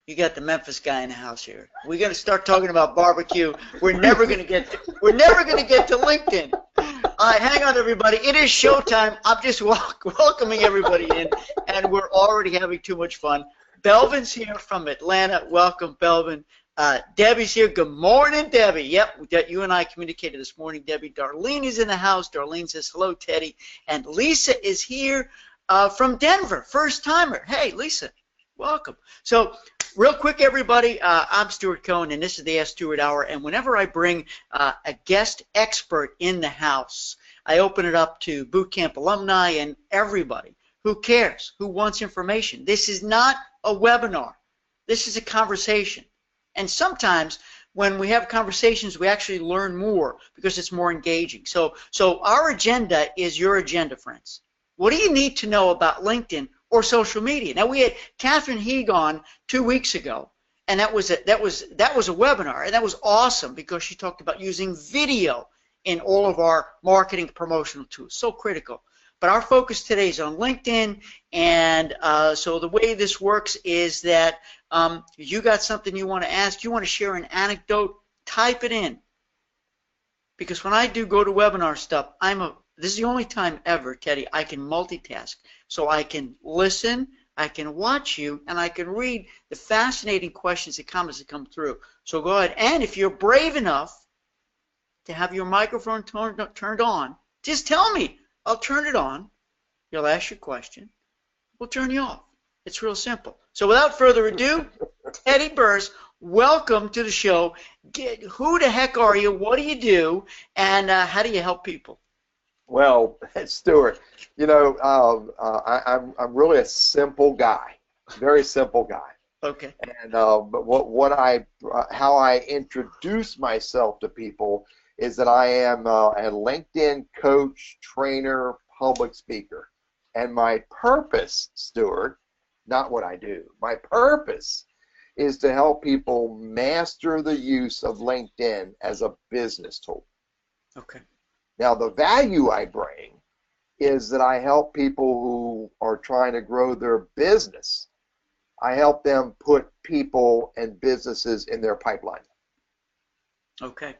You got the Memphis guy in the house here. We're gonna start talking about barbecue. We're never gonna get to LinkedIn. All right, hang on, everybody. It is showtime. I'm just welcoming everybody in, and we're already having too much fun. Belvin's here from Atlanta. Welcome, Belvin. Debbie's here. Good morning, Debbie. Yep, you and I communicated this morning, Debbie. Darlene is in the house. Darlene says, hello, Teddy. And Lisa is here from Denver, first timer. Hey, Lisa, welcome. So, real quick, everybody, I'm Stuart Cohen, and this is the Ask Stuart Hour. And whenever I bring a guest expert in the house, I open it up to boot camp alumni and everybody who cares, who wants information. This is not a webinar. This is a conversation. And sometimes when we have conversations, we actually learn more because it's more engaging. So our agenda is your agenda, friends. What do you need to know about LinkedIn or social media? Now, we had Catherine Heeg on 2 weeks ago, and that was a webinar, and that was awesome because she talked about using video in all of our marketing promotional tools. So critical. But our focus today is on LinkedIn, and so the way this works is that you got something you want to ask, you want to share an anecdote, type it in. Because when I do GoToWebinar stuff, this is the only time ever, Teddy, I can multitask. So I can listen, I can watch you, and I can read the fascinating questions and comments that come through. So go ahead, and if you're brave enough to have your microphone turned on, just tell me. I'll turn it on. You'll ask your question. We'll turn you off. It's real simple. So without further ado, Teddy Burris, welcome to the show. Who the heck are you? What do you do? And how do you help people? Well, Stuart, you know, I'm really a simple guy, very simple guy. Okay. And but how I introduce myself to people is that I am a LinkedIn coach, trainer, public speaker. And my purpose, Stuart, not what I do, my purpose is to help people master the use of LinkedIn as a business tool. Okay. Now, the value I bring is that I help people who are trying to grow their business. I help them put people and businesses in their pipeline. Okay.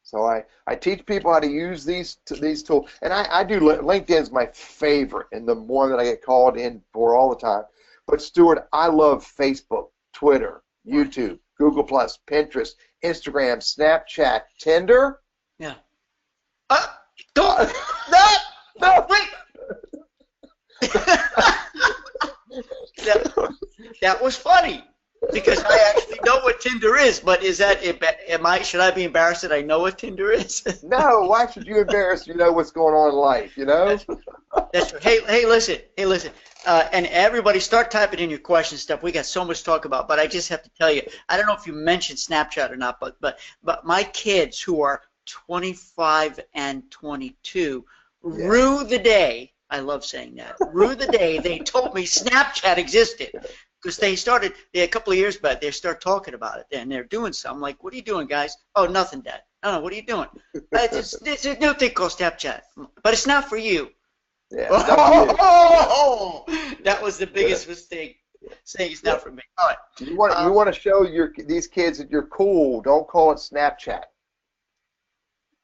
So I teach people how to use these tools, and I do. LinkedIn is my favorite and the one that I get called in for all the time. But Stuart, I love Facebook, Twitter, YouTube, Google+, Pinterest, Instagram, Snapchat, Tinder. Yeah. Don't. No, wait. That was funny. Because I actually know what Tinder is, but should I be embarrassed that I know what Tinder is? No, why should you embarrass you know what's going on in life, you know? That's right. Hey, listen. And everybody start typing in your questions stuff. We got so much to talk about, but I just have to tell you, I don't know if you mentioned Snapchat or not, but my kids who are 25 and 22 rue the day, I love saying that, rue the day they told me Snapchat existed. Because a couple of years back, they start talking about it, and they're doing something. I'm like, what are you doing, guys? Oh, nothing, Dad. No, what are you doing? It's a new thing called Snapchat, but it's not for you. Yeah, that was the biggest mistake, saying it's not for me. All right. You want to show these kids that you're cool. Don't call it Snapchat.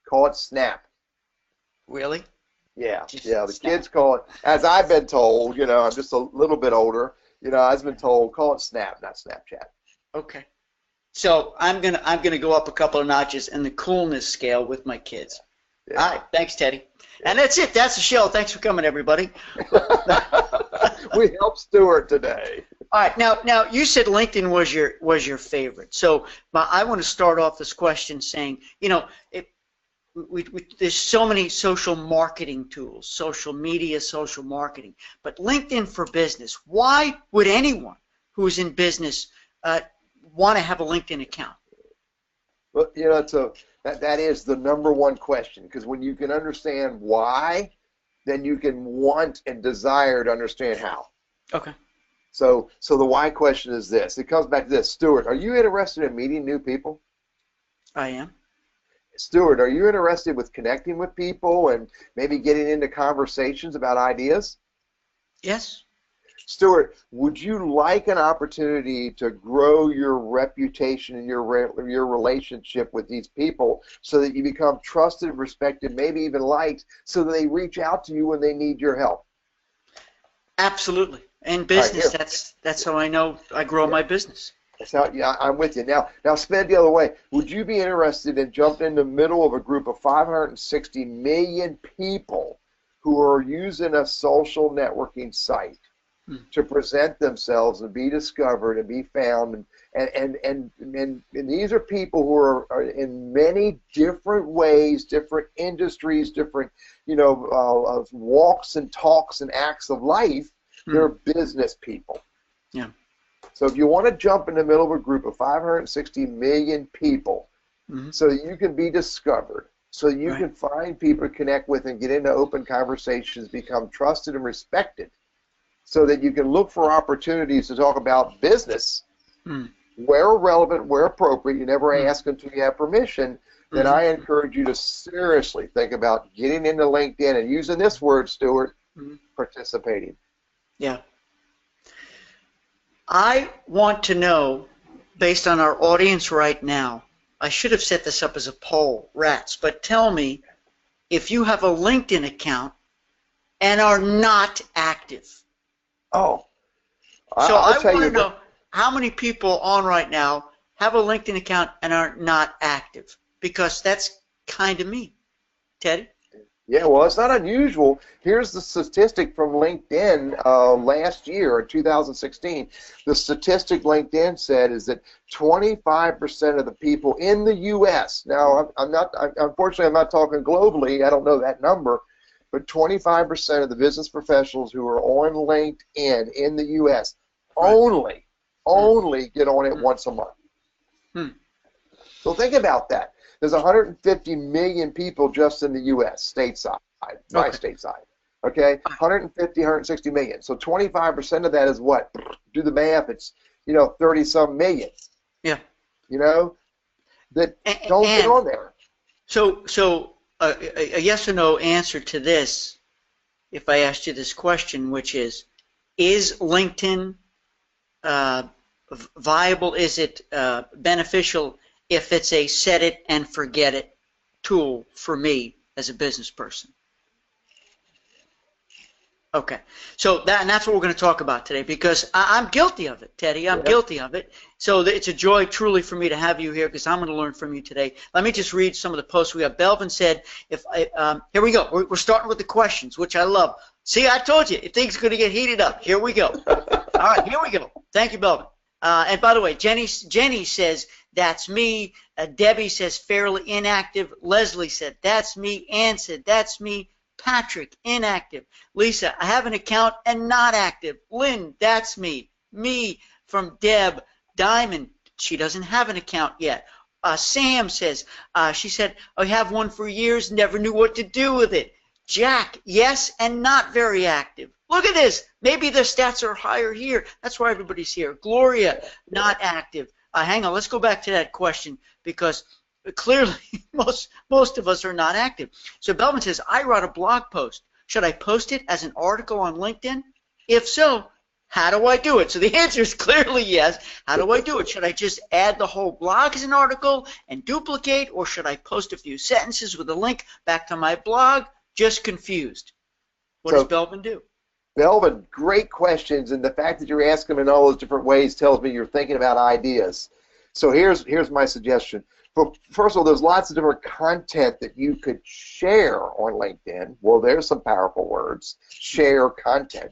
Call it Snap. Really? Yeah. The kids call it, as I've been told. You know, I'm just a little bit older. You know, I've been told, call it Snap, not Snapchat. Okay. So I'm gonna go up a couple of notches in the coolness scale with my kids. Yeah. All right. Thanks, Teddy. Yeah. And that's it. That's the show. Thanks for coming, everybody. We helped Stuart today. All right. Now you said LinkedIn was your favorite. So I want to start off this question saying, you know, there's so many social marketing tools, social media, social marketing, but LinkedIn for Business. Why would anyone who is in business want to have a LinkedIn account? Well, you know, that is the number one question, because when you can understand why, then you can want and desire to understand how. Okay. So the why question is this. It comes back to this. Stuart, are you interested in meeting new people? I am. Stuart, are you interested with connecting with people and maybe getting into conversations about ideas? Yes. Stuart, would you like an opportunity to grow your reputation and your relationship with these people so that you become trusted, respected, maybe even liked, so that they reach out to you when they need your help? Absolutely. In business, that's how I know I grow my business. So, yeah, I'm with you. Now spin it the other way. Would you be interested in jumping in the middle of a group of 560 million people who are using a social networking site to present themselves and be discovered and be found? And these are people who are in many different ways, different industries, different walks and talks and acts of life. They're business people. Yeah. So if you want to jump in the middle of a group of 560 million people so that you can be discovered, so you can find people to connect with and get into open conversations, become trusted and respected, so that you can look for opportunities to talk about business where relevant, where appropriate, you never ask until you have permission, then I encourage you to seriously think about getting into LinkedIn and using this word, Stuart, participating. Yeah. I want to know, based on our audience right now, I should have set this up as a poll, rats, but tell me if you have a LinkedIn account and are not active. Oh. So I want to know how many people on right now have a LinkedIn account and are not active, because that's kind of me. Teddy? Yeah, well, it's not unusual. Here's the statistic from LinkedIn last year, in 2016. The statistic LinkedIn said is that 25% of the people in the U.S. Now, unfortunately, I'm not talking globally. I don't know that number, but 25% of the business professionals who are on LinkedIn in the U.S. only get on it once a month. So think about that. There's 150 million people just in the U.S., stateside, by stateside. Okay, 150, 160 million. So 25% of that is what? Do the math. It's 30-some million. Yeah. That don't get on there. So a yes or no answer to this, if I asked you this question, which is LinkedIn viable? Is it beneficial if it's a set it and forget it tool for me as a business person? Okay, so that's what we're going to talk about today, because I'm guilty of it, Teddy. I'm guilty of it. So it's a joy truly for me to have you here, because I'm going to learn from you today. Let me just read some of the posts we have. Belvin said, here we go. We're starting with the questions, which I love. See, I told you, things are going to get heated up. Here we go. All right, here we go. Thank you, Belvin. And by the way, Jenny says, that's me. Debbie says, fairly inactive. Leslie said, that's me. Ann said, that's me. Patrick, inactive. Lisa, I have an account and not active. Lynn, that's me. Me from Deb. Diamond, she doesn't have an account yet. Sam says, she said, I have one for years, never knew what to do with it. Jack, yes, and not very active. Look at this. Maybe the stats are higher here. That's why everybody's here. Gloria, not active. Hang on, let's go back to that question, because clearly most of us are not active. So Belvin says, I wrote a blog post. Should I post it as an article on LinkedIn? If so, how do I do it? So the answer is clearly yes. How do I do it? Should I just add the whole blog as an article and duplicate, or should I post a few sentences with a link back to my blog? Just confused. What does Belvin do? Belvin, great questions, and the fact that you're asking them in all those different ways tells me you're thinking about ideas. So here's my suggestion. First of all, there's lots of different content that you could share on LinkedIn. Well, there's some powerful words. Share content.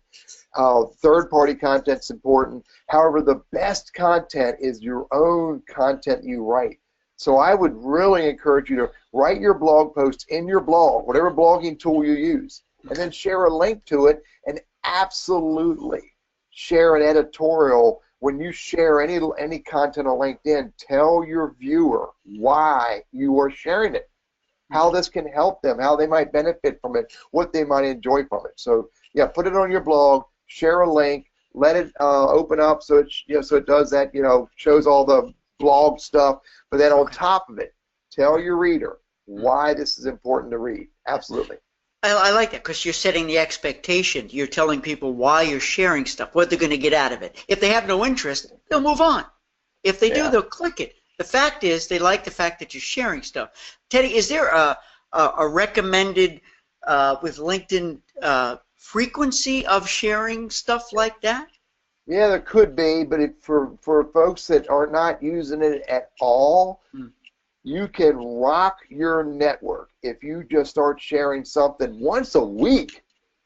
Third-party content's important. However, the best content is your own content you write. So I would really encourage you to write your blog posts in your blog, whatever blogging tool you use, and then share a link to it, and absolutely share an editorial. When you share any content on LinkedIn, tell your viewer why you are sharing it, how this can help them, how they might benefit from it, what they might enjoy from it. So yeah, put it on your blog, share a link, let it open up so it does that, shows all the blog stuff, but then on top of it, tell your reader why this is important to read. Absolutely. I like that because you're setting the expectation. You're telling people why you're sharing stuff, what they're going to get out of it. If they have no interest, they'll move on. If they do, Yeah. they'll click it. The fact is, they like the fact that you're sharing stuff. Teddy, is there a recommended with LinkedIn frequency of sharing stuff like that? Yeah, there could be, but for folks that are not using it at all, you can rock your network if you just start sharing something once a week.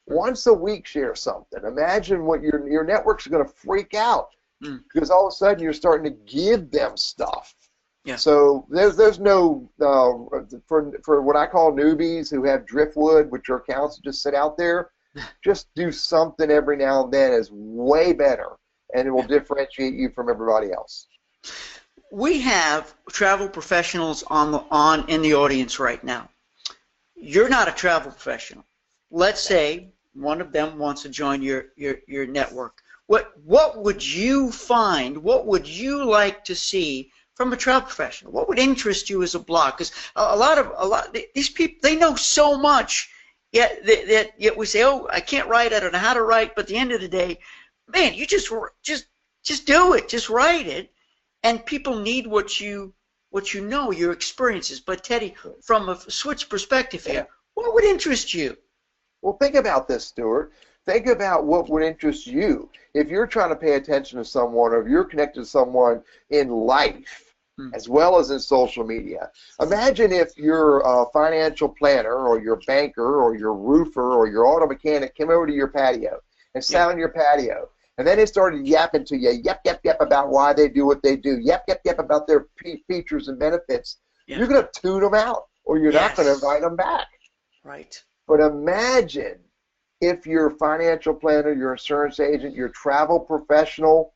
Once a week, share something. Imagine what your network's going to freak out because all of a sudden you're starting to give them stuff. Yeah. So there's no for what I call newbies who have driftwood, which are accounts that just sit out there. Just do something every now and then is way better, and it will differentiate you from everybody else. We have travel professionals in the audience right now. You're not a travel professional. Let's say one of them wants to join your network. What would you find? What would you like to see from a travel professional? What would interest you as a blog? Because a lot these people, they know so much, yet we say, oh, I can't write, I don't know how to write. But at the end of the day, man, you just do it, just write it, and people need what you know, your experiences. But Teddy, from a switch perspective here, what would interest you? Well, think about this, Stuart. Think about what would interest you. If you're trying to pay attention to someone, or if you're connected to someone in life, as well as in social media. Imagine if your financial planner or your banker or your roofer or your auto mechanic came over to your patio and sat on your patio, and then they started yapping to you, yep, about why they do what they do, yep, about their features and benefits. You're going to tune them out, or you're not going to invite them back. Right. But imagine if your financial planner, your insurance agent, your travel professional,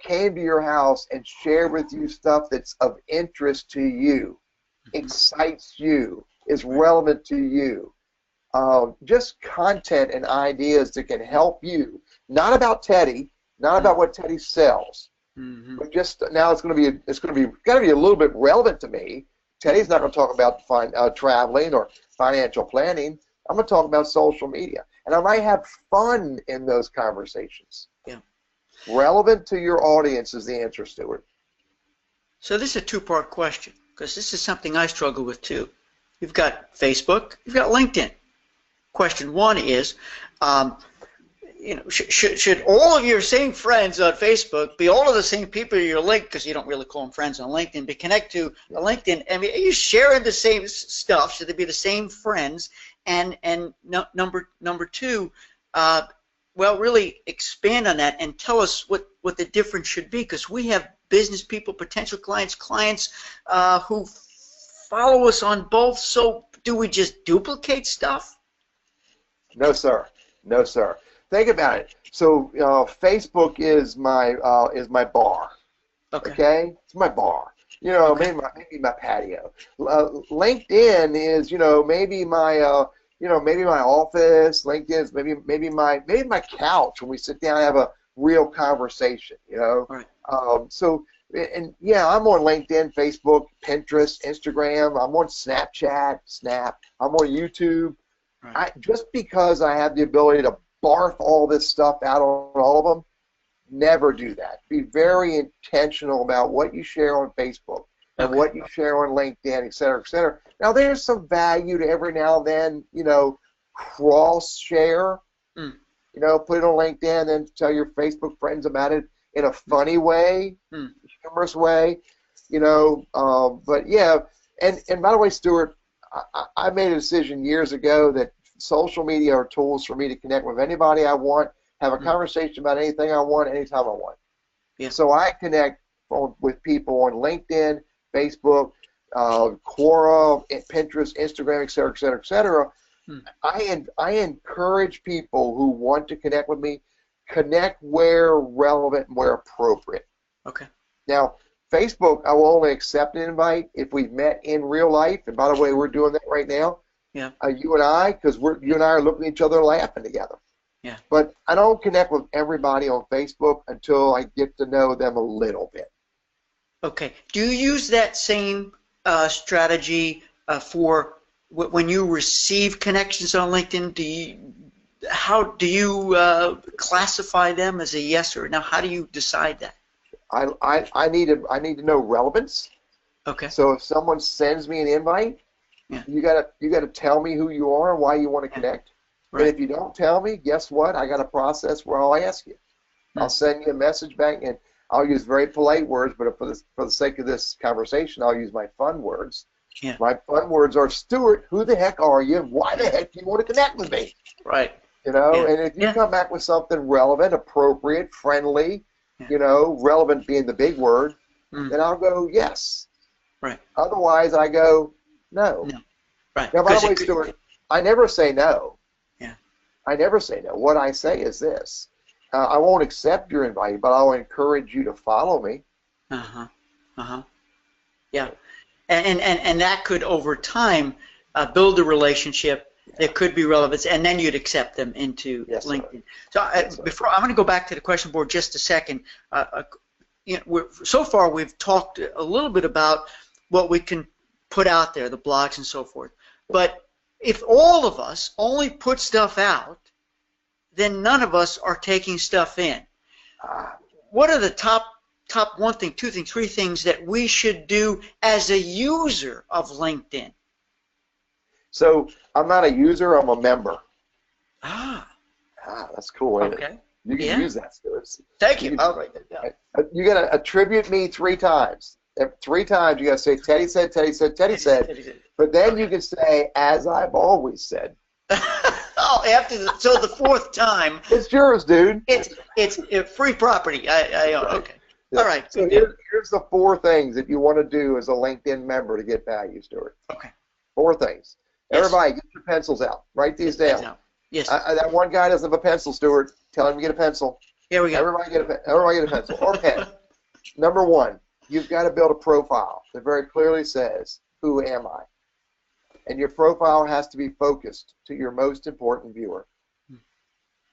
came to your house and shared with you stuff that's of interest to you, excites you, is relevant to you. Just content and ideas that can help you. Not about Teddy, not about what Teddy sells, but just now it's going to be a little bit relevant to me. Teddy's not going to talk about traveling or financial planning. I'm going to talk about social media, and I might have fun in those conversations. Yeah. Relevant to your audience is the answer, Stuart. So this is a two-part question, because this is something I struggle with too. You've got Facebook, you've got LinkedIn. Question one is, should all of your same friends on Facebook be all of the same people you're linked, because you don't really call them friends on LinkedIn, but connect to LinkedIn? I mean, are you sharing the same stuff? Should they be the same friends? And number two, well, really expand on that and tell us what the difference should be, because we have business people, potential clients who follow us on both. So do we just duplicate stuff? No, sir. No, sir. Think about it. So Facebook is my bar. Okay? It's my bar. Maybe my patio. LinkedIn is maybe my maybe my office. LinkedIn is maybe my couch when we sit down and have a real conversation. Right. I'm on LinkedIn, Facebook, Pinterest, Instagram. I'm on Snapchat, Snap. I'm on YouTube. Right. Just because I have the ability to barf all this stuff out on all of them, never do that. Be very intentional about what you share on Facebook and what you share on LinkedIn, et cetera, et cetera. Now, there's some value to every now and then, cross-share. Put it on LinkedIn and tell your Facebook friends about it in a funny way, humorous way, But, yeah, and by the way, Stuart, I made a decision years ago that social media are tools for me to connect with anybody I want, have a conversation about anything I want, anytime I want. Yeah. So I connect with people on LinkedIn, Facebook, Quora, Pinterest, Instagram, et cetera, et cetera, et cetera. I encourage people who want to connect with me, connect where relevant and where appropriate. Okay. Now, Facebook, I will only accept an invite if we've met in real life. And by the way, we're doing that right now. Yeah. You and I, because you and I are looking at each other laughing together. Yeah. But I don't connect with everybody on Facebook until I get to know them a little bit. Okay. Do you use that same strategy for when you receive connections on LinkedIn, how do you classify them as a yes or no? How do you decide that? I need to know relevance. Okay. So if someone sends me an invite, Yeah. you gotta tell me who you are and why you want to connect. Right. And if you don't tell me, guess what? I got a process where I'll ask you. I'll send you a message back, and I'll use very polite words, but for the sake of this conversation, I'll use my fun words. Yeah. My fun words are, Stuart, who the heck are you? Why the heck do you want to connect with me? Right. You know, Yeah. and if you come back with something relevant, appropriate, friendly, you know, relevant being the big word, then I'll go yes. Right. Otherwise, I go no. No. Right. Now, by the way, Stuart, I never say no. Yeah. I never say no. What I say is this. I won't accept your invite, but I'll encourage you to follow me. Uh-huh. Uh-huh. Yeah. And that could, over time, build a relationship. There could be relevance, and then you'd accept them into LinkedIn. So before I'm going to go back to the question board just a second. You know, so far we've talked a little bit about what we can put out there, the blogs and so forth. But if all of us only put stuff out, then none of us are taking stuff in. What are the top one thing, two things, three things that we should do as a user of LinkedIn? So I'm not a user, I'm a member. That's cool, isn't it? You can use that, Stuart. Thank you. I'll write that down. You got to attribute me 3 times. 3 times you got to say, Teddy said, Teddy said, Teddy said. But then you can say, as I've always said. Oh, so the 4th time. It's yours, dude. It's free property. I own. Okay. Yeah. All right. So here's the 4 things that you want to do as a LinkedIn member to get value, Stuart. Okay. 4 things. Yes. Everybody, get your pencils out. Write these down. Yes. That one guy doesn't have a pencil, Stuart. Tell him to get a pencil. Here we go. Everybody get a pencil or pen. Number 1, you've got to build a profile that very clearly says, who am I? And your profile has to be focused to your most important viewer.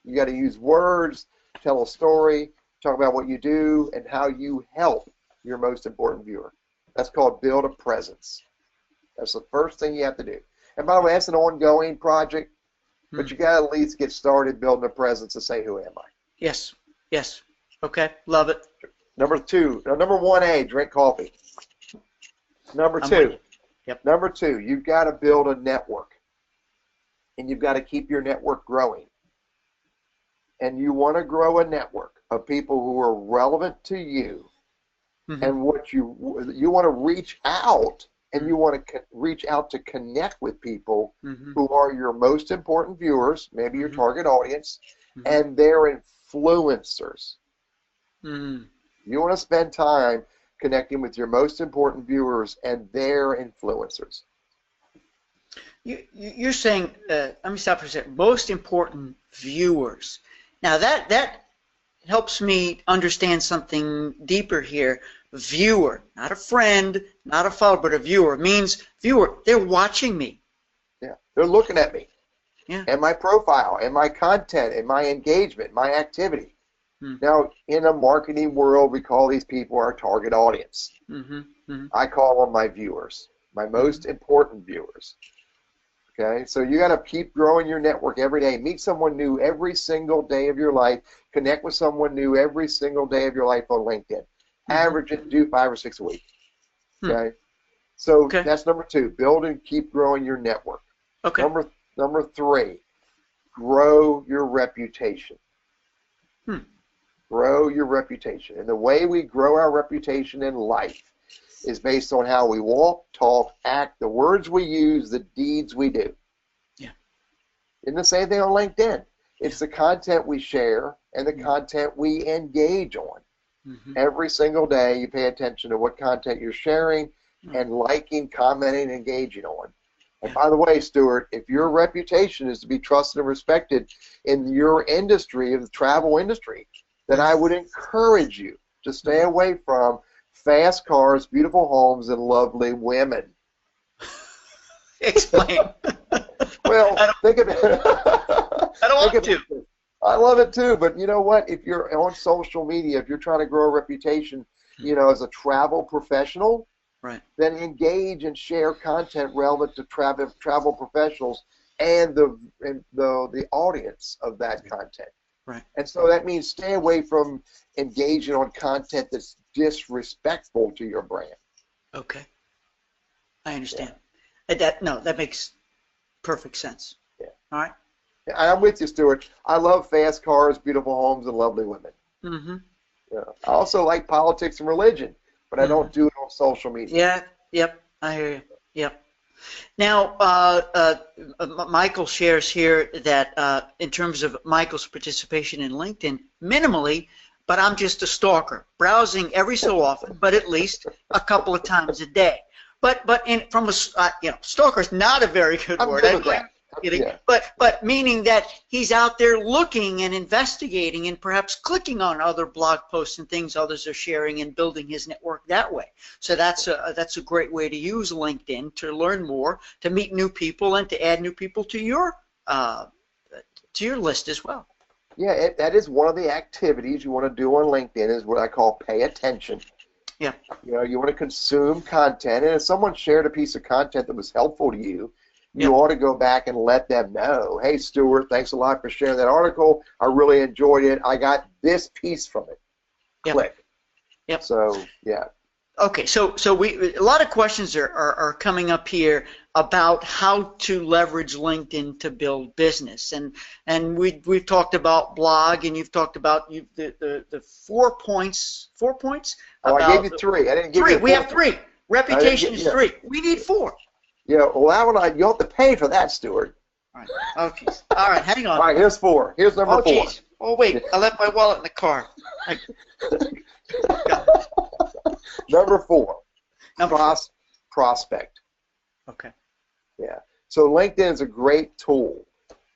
You got to use words, tell a story, talk about what you do, and how you help your most important viewer. That's called build a presence. That's the first thing you have to do. And by the way, that's an ongoing project, but you got to at least get started building a presence to say, who am I? Yes. Yes. Okay. Love it. Number 1A, drink coffee. Number 2, Number 2, you've got to build a network, and you've got to keep your network growing. And you want to grow a network of people who are relevant to you, and what you want to reach out, and you want to reach out to connect with people who are your most important viewers, maybe your target audience, and they're influencers. You want to spend time connecting with your most important viewers and their influencers. You're saying, let me stop for a second, most important viewers. Now that helps me understand something deeper here. Viewer, not a friend, not a follower, but a viewer means viewer. They're watching me. Yeah, they're looking at me. Yeah. And my profile, and my content, and my engagement, my activity. Now, in a marketing world, we call these people our target audience. I call them my viewers, my most important viewers. Okay, so you got to keep growing your network every day. Meet someone new every single day of your life. Connect with someone new every single day of your life on LinkedIn. Average it, do 5 or 6 a week. Okay, so that's number 2. Build and keep growing your network. Okay. Number 3, grow your reputation. Grow your reputation. And the way we grow our reputation in life is based on how we walk, talk, act, the words we use, the deeds we do. Yeah. And the same thing on LinkedIn. It's the content we share and the content we engage on. Every single day you pay attention to what content you're sharing and liking, commenting, engaging on. And by the way, Stuart, if your reputation is to be trusted and respected in your industry, of the travel industry, then I would encourage you to stay away from fast cars, beautiful homes, and lovely women. Explain. Well, think of it. I don't want to. I love it too, but you know what? If you're on social media, if you're trying to grow a reputation, you know, as a travel professional, Right. then engage and share content relevant to travel professionals and the audience of that content. Right. And so that means stay away from engaging on content that's disrespectful to your brand. Okay. I understand. That makes perfect sense. Yeah. All right. I'm with you, Stuart. I love fast cars, beautiful homes, and lovely women. Mm-hmm. Yeah. I also like politics and religion, but I don't do it on social media. Yeah. Yep. I hear you. Yep. Now, Michael shares here that in terms of Michael's participation in LinkedIn, minimally, but I'm just a stalker, browsing every so often, but at least a couple of times a day. But from a stalker is not a very good word. Good with that. Yeah. But meaning that he's out there looking and investigating and perhaps clicking on other blog posts and things others are sharing and building his network that way. So that's a great way to use LinkedIn to learn more, to meet new people, and to add new people to your list as well. Yeah, that is one of the activities you want to do on LinkedIn is what I call pay attention. Yeah. You want to consume content, and if someone shared a piece of content that was helpful to you, you ought to go back and let them know, hey, Stuart, thanks a lot for sharing that article. I really enjoyed it. I got this piece from it. Click. Yep. So, yeah. Okay, so a lot of questions are coming up here about how to leverage LinkedIn to build business, and we've talked about blog, and you've talked about the 4 points. 4 points. Oh, I gave you 3. I didn't give you 4. We have 3. Reputation is 3. We need 4. Yeah, well, that one you'll have to pay for that, Stuart. All right. Okay. All right, hang on. All right, here's 4. Here's number 4. Geez. Oh, wait, I left my wallet in the car. Number 4. Prospect. Okay. Yeah. So LinkedIn is a great tool.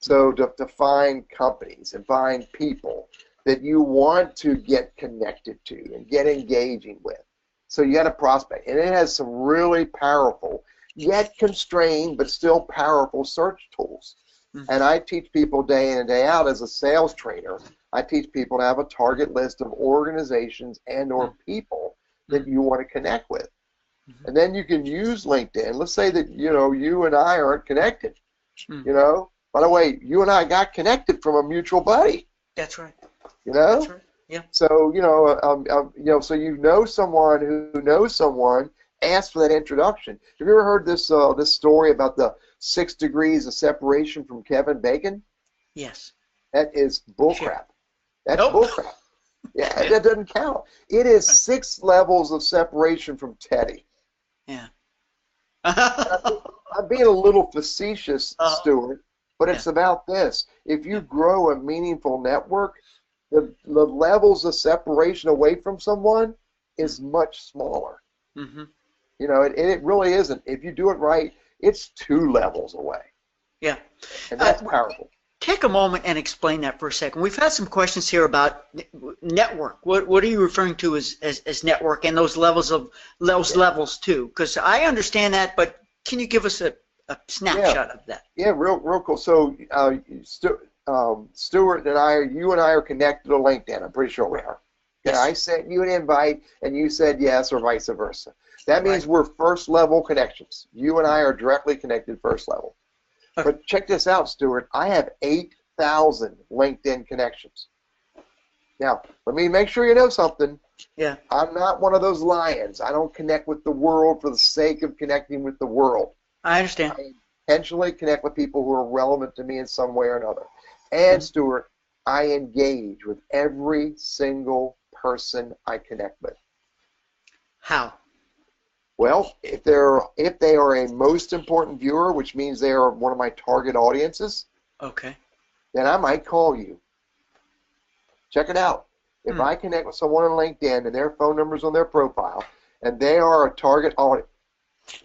So to find companies and find people that you want to get connected to and get engaging with. So you got to prospect, and it has some really powerful, yet constrained, but still powerful search tools. Mm-hmm. And I teach people day in and day out as a sales trainer. I teach people to have a target list of organizations and or people that you want to connect with. Mm-hmm. And then you can use LinkedIn. Let's say that you and I aren't connected. Mm-hmm. By the way, you and I got connected from a mutual buddy. That's right. That's right. Yeah. So so someone who knows someone. Ask for that introduction. Have you ever heard this story about the 6 degrees of separation from Kevin Bacon? Yes. That is bullcrap. Sure. That's bullcrap. Yeah, that doesn't count. It is 6 levels of separation from Teddy. Yeah. I'm being a little facetious, Stuart, but it's about this. If you grow a meaningful network, the levels of separation away from someone is much smaller. Mm-hmm. It really isn't. If you do it right, it's 2 levels away. Yeah. And that's powerful. Take a moment and explain that for a second. We've had some questions here about network. What are you referring to as network and those levels too? Because I understand that, but can you give us a snapshot of that? Yeah, real cool. So Stuart and you and I are connected to LinkedIn. I'm pretty sure we are. Yes. I sent you an invite, and you said yes, or vice versa. That means we're first-level connections. You and I are directly connected first level. Okay. But check this out, Stuart. I have 8,000 LinkedIn connections. Now, let me make sure you know something. Yeah. I'm not one of those lions. I don't connect with the world for the sake of connecting with the world. I understand. I intentionally connect with people who are relevant to me in some way or another. And, Stuart, I engage with every single person I connect with. How? Well, if they are a most important viewer, which means they are one of my target audiences, okay, then I might call you. Check it out. If I connect with someone on LinkedIn and their phone number's on their profile, and they are a target audience,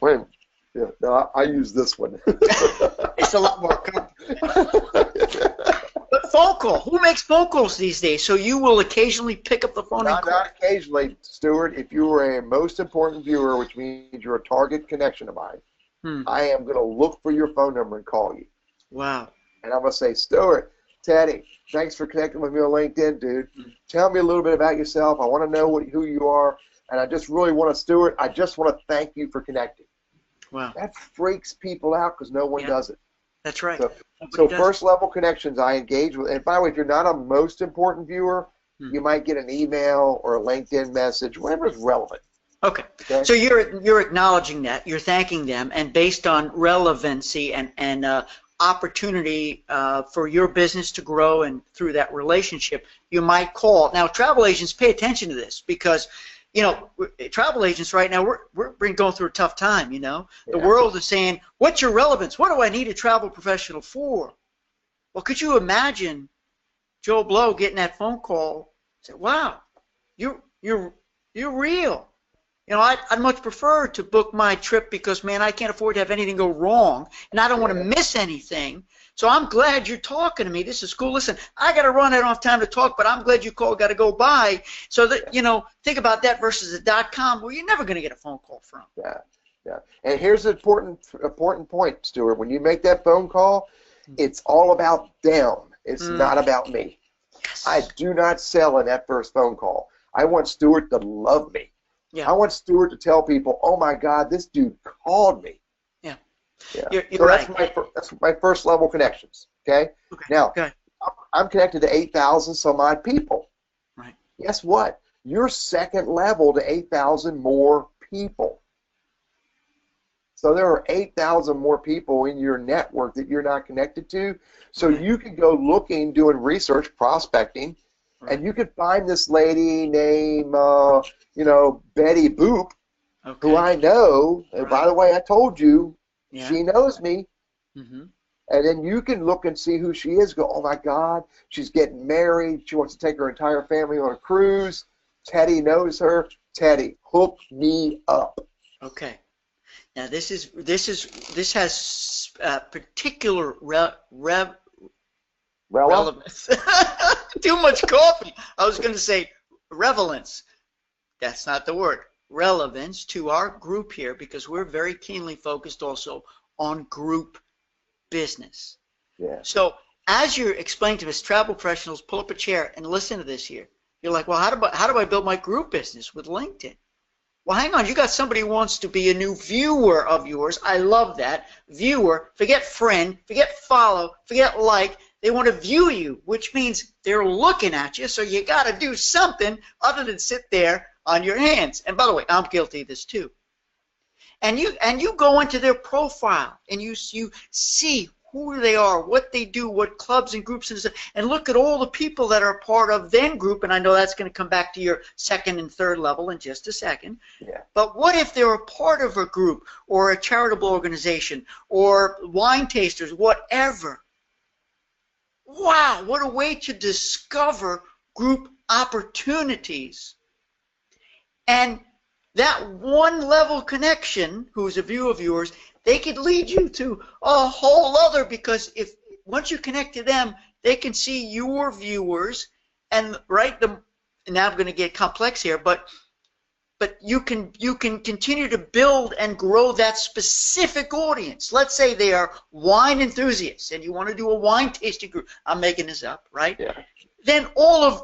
I use this one. It's a lot more complicated. But phone call. Who makes phone calls these days? So you will occasionally pick up the phone and call. Not occasionally, Stuart. If you are a most important viewer, which means you're a target connection of mine, I am going to look for your phone number and call you. Wow. And I'm going to say, Stuart, Teddy, thanks for connecting with me on LinkedIn, dude. Tell me a little bit about yourself. I want to know who you are. and I just really want to, Stuart, I just want to thank you for connecting. Wow. That freaks people out because no one does it. That's right. So first level connections I engage with. And by the way, if you're not a most important viewer, you might get an email or a LinkedIn message, whatever is relevant. Okay. So you're acknowledging that, you're thanking them, and based on relevancy and opportunity for your business to grow, and through that relationship, you might call. Now, travel agents, pay attention to this, because travel agents right now, we're going through a tough time. The world is saying, what's your relevance? What do I need a travel professional for? Well, could you imagine Joe Blow getting that phone call? Say, wow, you're real. I'd much prefer to book my trip because, man, I can't afford to have anything go wrong, and I don't want to miss anything. So I'm glad you're talking to me. This is cool. Listen, I got to run. I don't have time to talk, but I'm glad you called. Got to go by. So that, think about that versus a .com where you're never going to get a phone call from. Yeah. And here's an important point, Stuart. When you make that phone call, it's all about them. It's not about me. Yes. I do not sell in that first phone call. I want Stuart to love me. Yeah. I want Stuart to tell people, oh my God, this dude called me. Yeah. You're so right. That's my first level connections. Okay. Now, I'm connected to 8,000 some odd people. Right. Guess what? You're second level to 8,000 more people. So there are 8,000 more people in your network that you're not connected to. So you can go looking, doing research, prospecting, and you could find this lady named, Betty Boop, who I know. And by the way, I told you, she knows me. And then you can look and see who she is. Go, oh my God, she's getting married. She wants to take her entire family on a cruise. Teddy knows her. Teddy, hook me up. Okay. Now this has particular relevance. Too much coffee. I was going to say relevance. That's not the word. Relevance to our group here, because we're very keenly focused also on group business. Yeah. So as you're explaining to us, travel professionals, pull up a chair and listen to this here. You're like, well, how do I build my group business with LinkedIn? Well, hang on. You got somebody who wants to be a new viewer of yours. I love that. Viewer. Forget friend. Forget follow. Forget like. They want to view you, which means they're looking at you, so you got to do something other than sit there on your hands. And by the way, I'm guilty of this too. And you go into their profile and you see who they are, what they do, what clubs and groups, and look at all the people that are part of their group. And I know that's going to come back to your second and third level in just a second. Yeah. But what if they're a part of a group or a charitable organization or wine tasters, whatever? Wow, what a way to discover group opportunities. And that one level connection, who's a viewer of yours, they could lead you to a whole other, because if once you connect to them, they can see your viewers, and now I'm going to get complex here, but you can continue to build and grow that specific audience. Let's say they are wine enthusiasts and you want to do a wine tasting group. I'm making this up, right? Yeah. Then all of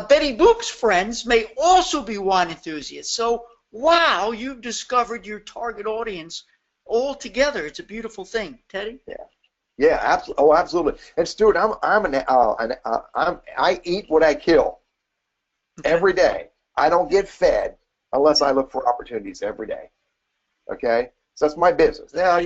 Betty Boop's friends may also be wine enthusiasts. So, wow, you've discovered your target audience all together. It's a beautiful thing. Teddy? Yeah, absolutely. Oh, absolutely. And Stuart, I eat what I kill every day. I don't get fed unless I look for opportunities every day. Okay? So that's my business. Now,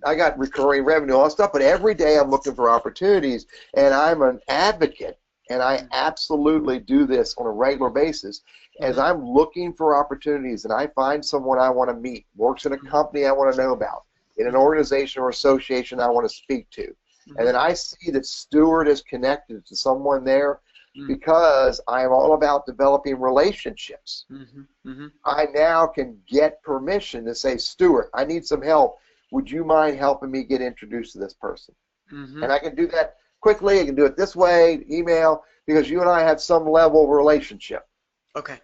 I got recurring revenue, all that stuff, but every day I'm looking for opportunities, and I'm an advocate, and I absolutely do this on a regular basis. As I'm looking for opportunities and I find someone I want to meet, works in a company I want to know about, in an organization or association I want to speak to, and then I see that Stuart is connected to someone there, because I am all about developing relationships. I now can get permission to say, Stuart, I need some help. Would you mind helping me get introduced to this person? And I can do that quickly. I can do it this way, email, because you and I have some level of relationship. Okay.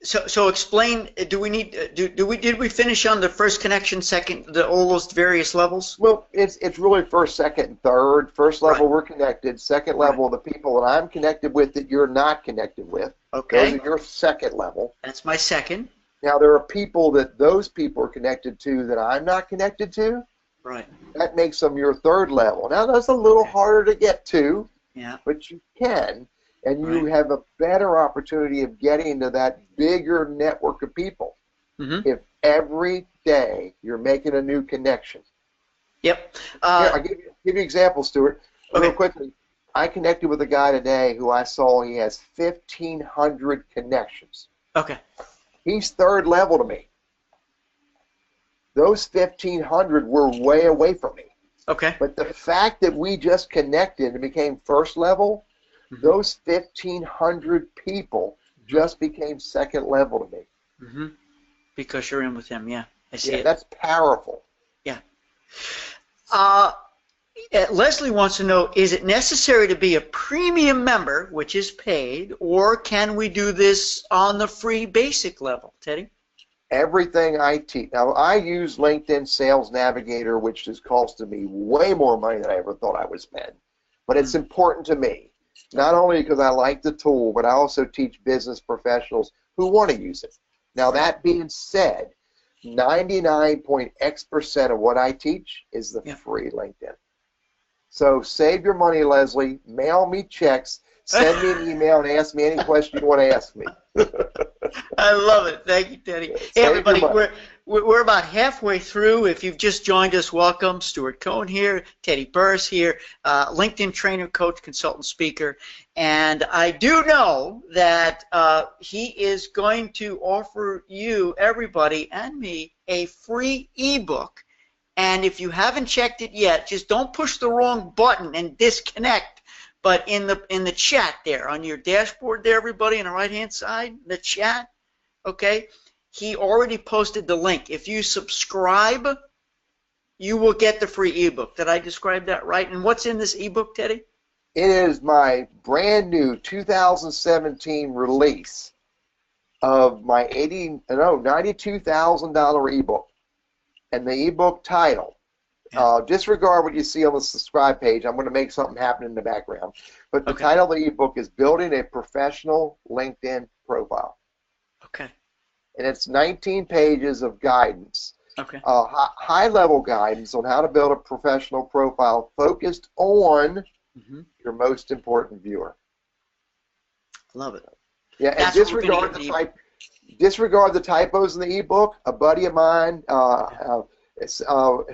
So explain. Do we need? Did we finish on the first connection, second, all those various levels? Well, it's really first, second, and third. First level, we're connected. Second level, the people that I'm connected with that you're not connected with. Okay. Those are your second level. That's my second. Now, there are people that those people are connected to that I'm not connected to. Right. That makes them your third level. Now, that's a little harder to get to, Yeah. but you can, and you Right. have a better opportunity of getting to that bigger network of people Mm-hmm. if every day you're making a new connection. Yep. Here, I'll give you examples, Stuart. Okay. Real quickly, I connected with a guy today who I saw he has 1,500 connections. Okay. He's third level to me. Those 1,500 were way away from me. Okay. But the fact that we just connected and became first level, Mm-hmm. those 1,500 people just became second level to me. Mm-hmm. Because you're in with them, yeah. I see Yeah, it. that's powerful. Yeah. Leslie wants to know, is it necessary to be a premium member, which is paid, or can we do this on the free basic level, Teddy? Everything I teach. Now, I use LinkedIn Sales Navigator, which has costed me way more money than I ever thought I would spend. But it's important to me, not only because I like the tool, but I also teach business professionals who want to use it. Now, that being said, 99.x% of what I teach is the free LinkedIn. So save your money, Leslie. Mail me checks. Send me an email and ask me any question you want to ask me. I love it. Thank you, Teddy. Hey, everybody, we're about halfway through. If you've just joined us, welcome. Stuart Cohen here, Teddy Burris here, LinkedIn trainer, coach, consultant, speaker. And I do know that he is going to offer you, everybody, and me, a free ebook. And if you haven't checked it yet, just don't push the wrong button and disconnect. But in the chat there, on your dashboard there, everybody, on the right-hand side, the chat, okay, he already posted the link. If you subscribe, you will get the free ebook. Did I describe that right? And what's in this ebook, Teddy? It is my brand new 2017 release of my $92,000 ebook. And the ebook title, disregard what you see on the subscribe page. I'm going to make something happen in the background. But the title of the ebook is Building a Professional LinkedIn Profile. Okay. And it's 19 pages of guidance. Okay. High-level guidance on how to build a professional profile focused on your most important viewer. Love it. Yeah, and disregard the typos in the ebook. A buddy of mine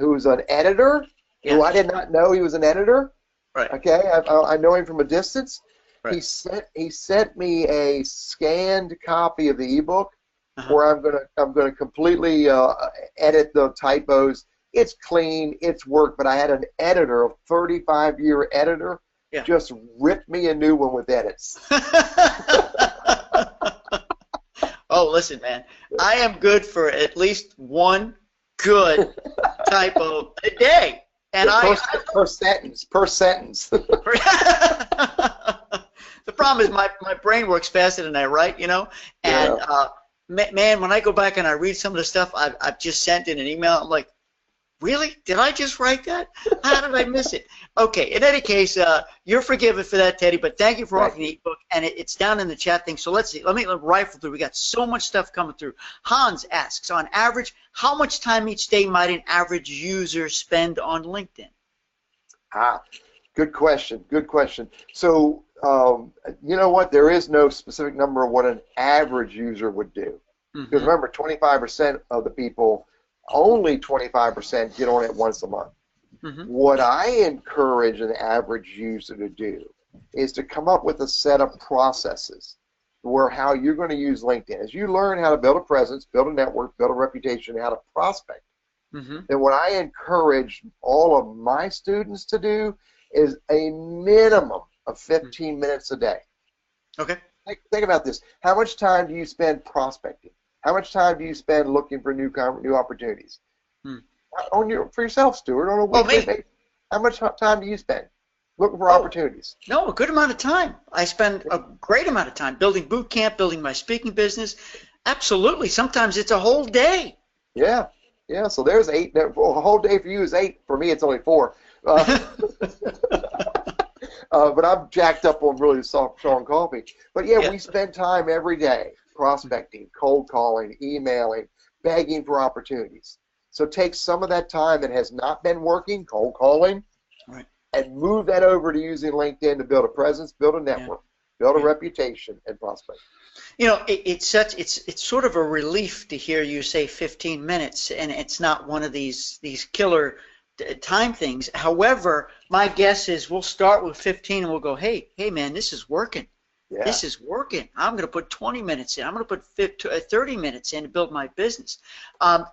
who's an editor, who I did not know he was an editor. Right. Okay, I know him from a distance. Right. He sent me a scanned copy of the ebook where I'm gonna completely edit the typos. It's clean, it's work, but I had an editor, a 35-year editor, just rip me a new one with edits. Oh, listen, man, I am good for at least one good typo a day. And per sentence. The problem is my brain works faster than I write, you know. And man, when I go back and I read some of the stuff I've just sent in an email, I'm like, really? Did I just write that? How did I miss it? Okay. In any case, you're forgiven for that, Teddy. But thank you for offering the ebook, and it's down in the chat thing. So let's see. Let me rifle through. We got so much stuff coming through. Hans asks, on average, how much time each day might an average user spend on LinkedIn? Good question. Good question. So you know what? There is no specific number of what an average user would do. Because remember, 25% of the people, only 25% get on it once a month. What I encourage an average user to do is to come up with a set of processes where how you're going to use LinkedIn. As you learn how to build a presence, build a network, build a reputation, how to prospect, then what I encourage all of my students to do is a minimum of 15 minutes a day. Okay. Think about this. How much time do you spend prospecting? How much time do you spend looking for new opportunities? For yourself, Stuart, on a weekly basis. How much time do you spend looking for opportunities? No, a good amount of time. I spend a great amount of time building boot camp, building my speaking business. Absolutely. Sometimes it's a whole day. Yeah. Yeah. So there's 8. Well, a whole day for you is 8. For me, it's only 4. But I'm jacked up on really soft, strong coffee. But yeah, Yeah. we spend time every day prospecting, cold calling, emailing, begging for opportunities. So take some of that time that has not been working, cold calling, Right. and move that over to using LinkedIn to build a presence, build a network, build a Yeah. reputation, and prospect. You know, it's sort of a relief to hear you say 15 minutes, and it's not one of these killer time things. However, my guess is we'll start with 15 and we'll go, hey man, this is working. Yeah. This is working. I'm going to put 20 minutes in. I'm going to put 30 minutes in to build my business.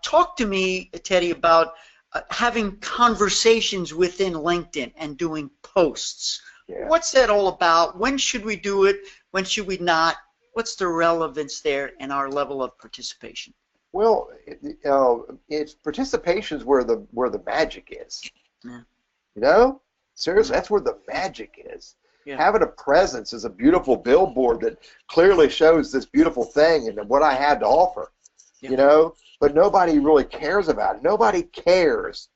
Talk to me, Teddy, about having conversations within LinkedIn and doing posts. Yeah. What's that all about? When should we do it? When should we not? What's the relevance there and our level of participation? Well, it's participation is where the magic is. Yeah. You know, seriously, that's where the magic is. Yeah. Having a presence is a beautiful billboard that clearly shows this beautiful thing and what I had to offer. Yeah. You know, but nobody really cares about it. Nobody cares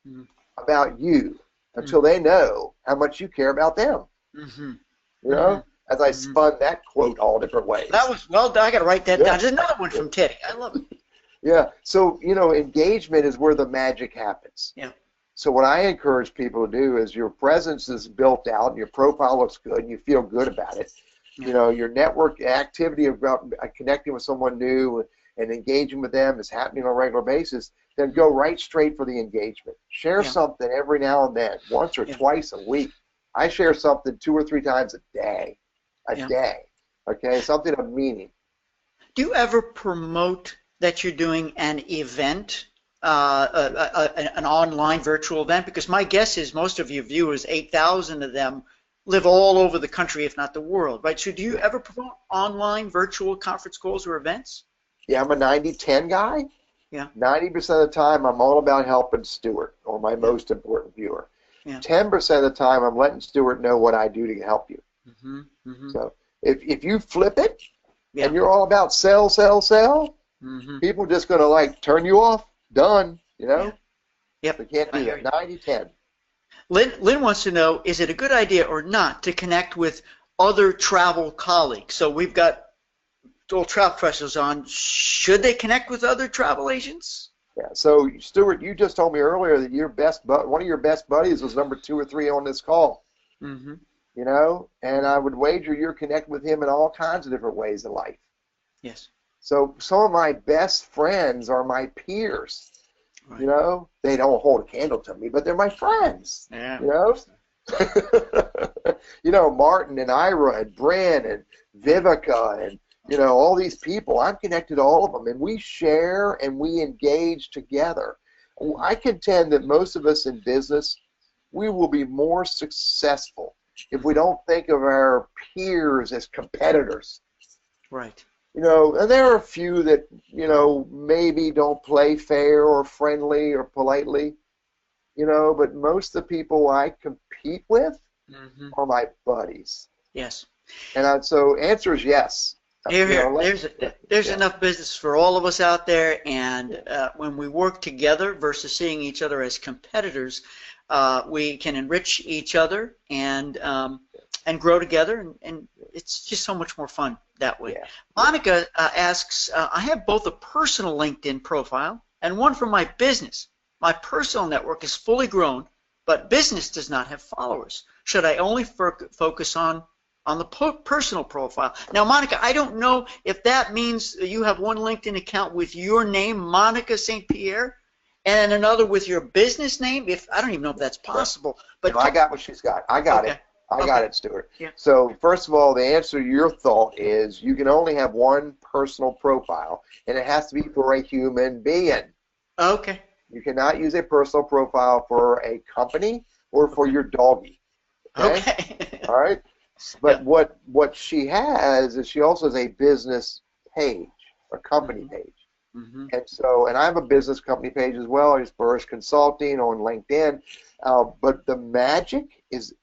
about you until they know how much you care about them. Mm-hmm. You know, as I spun that quote all different ways. That was well done. I got to write that Yeah. down. There's another one from Teddy. I love it. Yeah. So, you know, engagement is where the magic happens. Yeah. So what I encourage people to do is your presence is built out and your profile looks good and you feel good about it. Yeah. You know, your network activity about connecting with someone new and engaging with them is happening on a regular basis, then go right straight for the engagement. Share Yeah. something every now and then, once or Yeah. twice a week. I share something 2 or 3 times a day. Yeah. Okay, something of meaning. Do you ever promote that you're doing an event, an online virtual event? Because my guess is most of your viewers, 8,000 of them, live all over the country, if not the world, right? So do you ever promote online virtual conference calls or events? Yeah, I'm a 90-10 guy. Yeah. 90% of the time, I'm all about helping Stuart, or my most important viewer. Yeah. 10% of the time, I'm letting Stuart know what I do to help you. Mm-hmm. Mm-hmm. So if you flip it, Yeah. and you're all about sell, sell, sell, Mm-hmm. people are just going to like turn you off. Done. You know? Yeah. Yep. They can't I do hear that. you. 90-10. Lynn wants to know, is it a good idea or not to connect with other travel colleagues? So we've got dual travel professionals on. Should they connect with other travel agents? Yeah. So Stuart, you just told me earlier that one of your best buddies was number 2 or 3 on this call. Mm-hmm. You know, and I would wager you're connected with him in all kinds of different ways in life. Yes. So some of my best friends are my peers. Right. You know, they don't hold a candle to me, but they're my friends. Yeah. You know, you know, Martin and Ira and Bryn and Vivica and you know all these people. I'm connected to all of them, and we share and we engage together. I contend that most of us in business, we will be more successful if we don't think of our peers as competitors. Right. You know, and there are a few that, you know, maybe don't play fair or friendly or politely, you know, but most of the people I compete with Mm-hmm. are my buddies. Yes. And so answer is yes. Here, You know, here. There's yeah. enough business for all of us out there, and when we work together versus seeing each other as competitors, we can enrich each other and grow together, and it's just so much more fun that way. Yeah. Monica asks, I have both a personal LinkedIn profile and one for my business. My personal network is fully grown, but business does not have followers. Should I only focus on the personal profile? Now, Monica, I don't know if that means you have one LinkedIn account with your name, Monica St. Pierre, and another with your business name. I don't even know if that's possible. But No, I got what she's got. I got Okay. it. I got it, Stuart. Yeah. So first of all, the answer to your thought is you can only have one personal profile, and it has to be for a human being. Okay. You cannot use a personal profile for a company or for your doggy. Okay. All right? But Yeah. what she has is she also has a business page, a company page. Mm-hmm. And I have a business company page as well. It's Burris Consulting on LinkedIn. But the magic is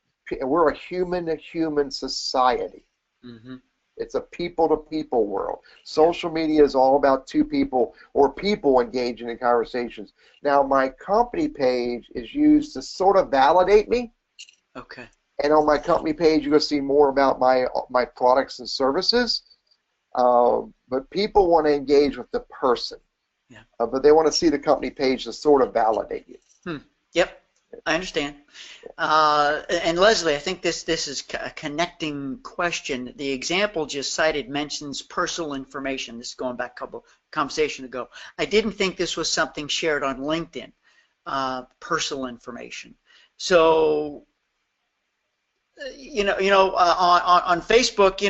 we're a human-to-human society. Mm-hmm. It's a people-to-people world. Social media is all about two people or people engaging in conversations. Now, my company page is used to sort of validate me, Okay. And on my company page, you're going to see more about my products and services. But people want to engage with the person. Yeah. But they want to see the company page to sort of validate you. Yep, I understand. And Leslie, I think this is a connecting question. The example just cited mentions personal information. This is going back a couple conversations ago. I didn't think this was something shared on LinkedIn, personal information. So, on Facebook,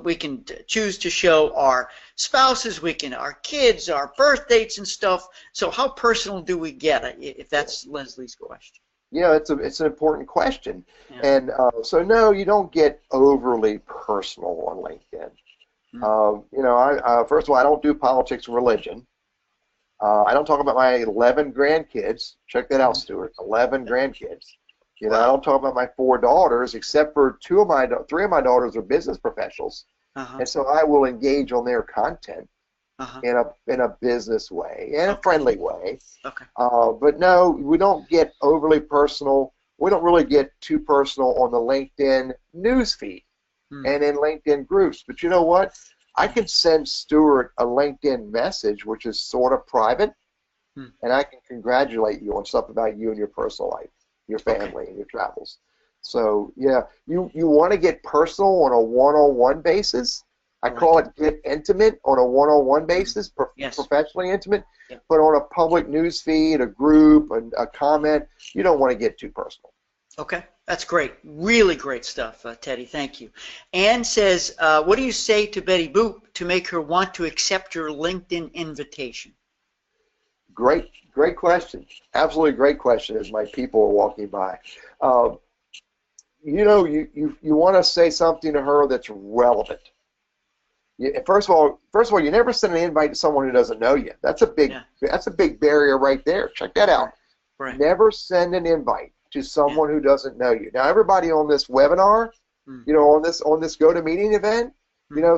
we can choose to show our spouses, our kids, our birth dates and stuff. So how personal do we get, if that's Leslie's question? Yeah, it's an important question. Yeah. And so no, you don't get overly personal on LinkedIn. First of all, I don't do politics and religion. I don't talk about my 11 grandkids. Check that out, Stuart. 11 grandkids. I don't talk about my 4 daughters, except for 3 of my daughters are business professionals, and so I will engage on their content in a business way, in a friendly way. Okay. But no, we don't get overly personal. We don't really get too personal on the LinkedIn news feed and in LinkedIn groups. But you know what? I can send Stuart a LinkedIn message, which is sort of private, and I can congratulate you on stuff about you and your personal life, your family, and your travels. So yeah, you want to get personal on a one-on-one basis. I call it get intimate on a one-on-one basis, professionally intimate. Yeah. But on a public news feed, a group, a comment, you don't want to get too personal. Okay, that's great. Really great stuff, Teddy. Thank you. Ann says, what do you say to Betty Boop to make her want to accept your LinkedIn invitation? Great question. Absolutely great question as my people are walking by. You want to say something to her that's relevant. First of all, you never send an invite to someone who doesn't know you. That's a big barrier right there. Check that out. Right. Never send an invite to someone who doesn't know you. Now, everybody on this webinar, on this GoToMeeting event,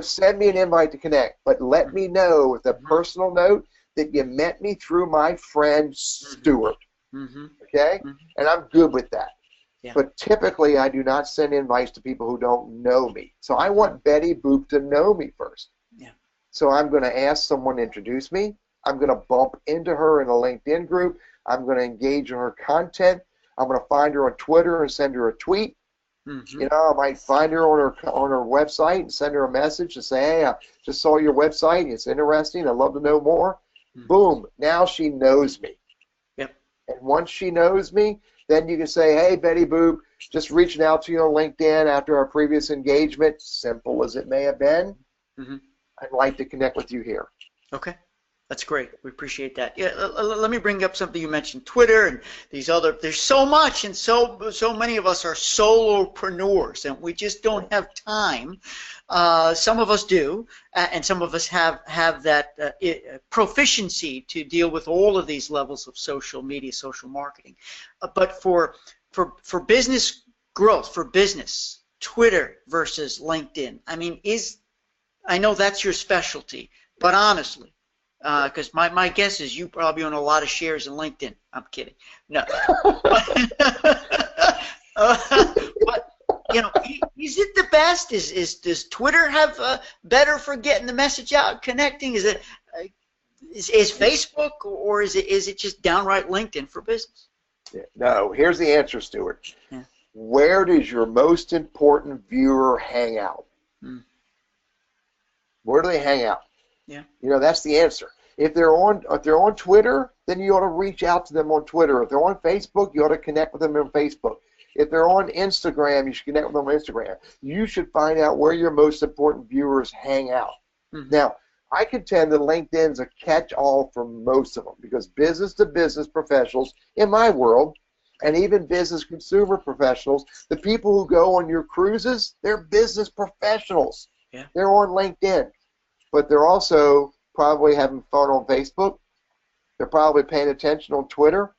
send me an invite to connect, but let me know with a personal note that you met me through my friend Stuart. Okay? And I'm good with that. Yeah. But typically, I do not send invites to people who don't know me. So I want Betty Boop to know me first. Yeah. So I'm going to ask someone to introduce me. I'm going to bump into her in a LinkedIn group. I'm going to engage in her content. I'm going to find her on Twitter and send her a tweet. I might find her on her website and send her a message and say, hey, I just saw your website. It's interesting. I'd love to know more. Boom. Now she knows me. Yep. And once she knows me, then you can say, hey, Betty Boop, just reaching out to you on LinkedIn after our previous engagement, simple as it may have been. I'd like to connect with you here. Okay. That's great. We appreciate that. Yeah, let me bring up something you mentioned, Twitter and these other. There's so much, and so many of us are solopreneurs, and we just don't have time. Some of us do, and some of us have that proficiency to deal with all of these levels of social media, social marketing. But for business growth, for business, Twitter versus LinkedIn. I mean, I know that's your specialty, but honestly. Because my guess is you probably own a lot of shares in LinkedIn. I'm kidding. No. But is it the best? Does Twitter have better for getting the message out, connecting? Is Facebook, or is it just downright LinkedIn for business? No. Here's the answer, Stuart. Yeah. Where does your most important viewer hang out? Where do they hang out? Yeah. That's the answer. If they're on Twitter, then you ought to reach out to them on Twitter. If they're on Facebook, you ought to connect with them on Facebook. If they're on Instagram, you should connect with them on Instagram. You should find out where your most important viewers hang out. Now, I contend that LinkedIn's a catch-all for most of them because business-to-business professionals in my world, and even business consumer professionals, the people who go on your cruises, they're business professionals. Yeah. They're on LinkedIn. But they're also probably having fun on Facebook. They're probably paying attention on Twitter.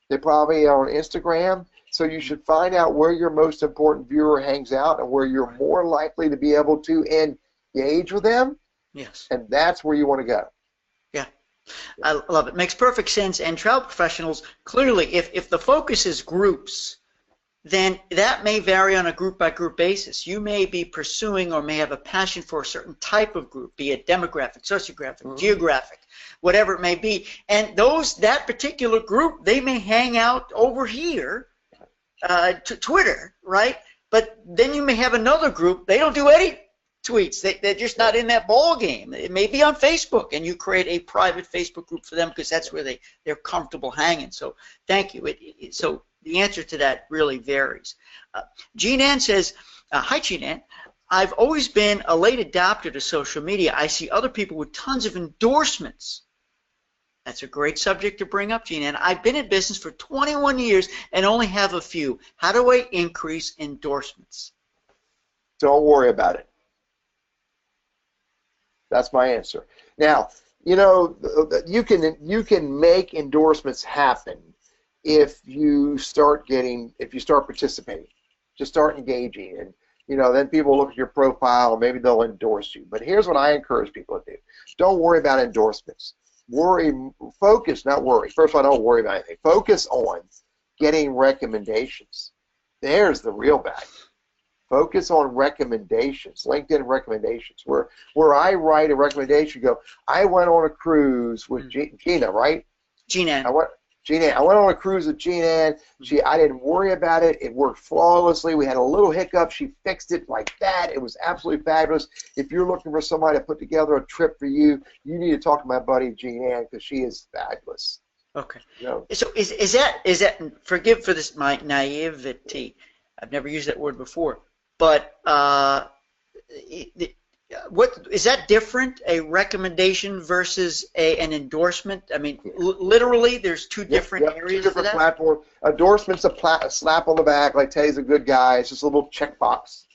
They're probably on Instagram. So you should find out where your most important viewer hangs out and where you're more likely to be able to engage with them. Yes. And that's where you want to go. Yeah. I love it. Makes perfect sense. And travel professionals, clearly, if the focus is groups, then that may vary on a group-by-group basis. You may be pursuing or may have a passion for a certain type of group, be it demographic, sociographic, geographic, whatever it may be. And that particular group, they may hang out over here to Twitter, right? But then you may have another group, they don't do any tweets. They're just not in that ball game. It may be on Facebook, and you create a private Facebook group for them because that's where they're comfortable hanging. So thank you. So the answer to that really varies. Jean Ann says, hi, Jean Ann. I've always been a late adopter to social media. I see other people with tons of endorsements. That's a great subject to bring up, Jean Ann. I've been in business for 21 years and only have a few. How do I increase endorsements? Don't worry about it. That's my answer. Now, you know, you can make endorsements happen if you start participating, just start engaging, and you know, then people look at your profile and maybe they'll endorse you. But here's what I encourage people to do: don't worry about endorsements. Focus, not worry. First of all, don't worry about anything. Focus on getting recommendations. There's the real value. Focus on recommendations, LinkedIn recommendations, where I write a recommendation, go, I went on a cruise with Gina, right? Jean Ann. I went on a cruise with Jean Ann. I didn't worry about it. It worked flawlessly. We had a little hiccup. She fixed it like that. It was absolutely fabulous. If you're looking for somebody to put together a trip for you, you need to talk to my buddy Jean Ann because she is fabulous. Okay. You know? So is that forgive for this my naivety. I've never used that word before. But what is that different? A recommendation versus an endorsement? I mean, literally, there's two different areas. Two different platforms. Endorsement's a slap on the back, like Teddy's a good guy. It's just a little checkbox.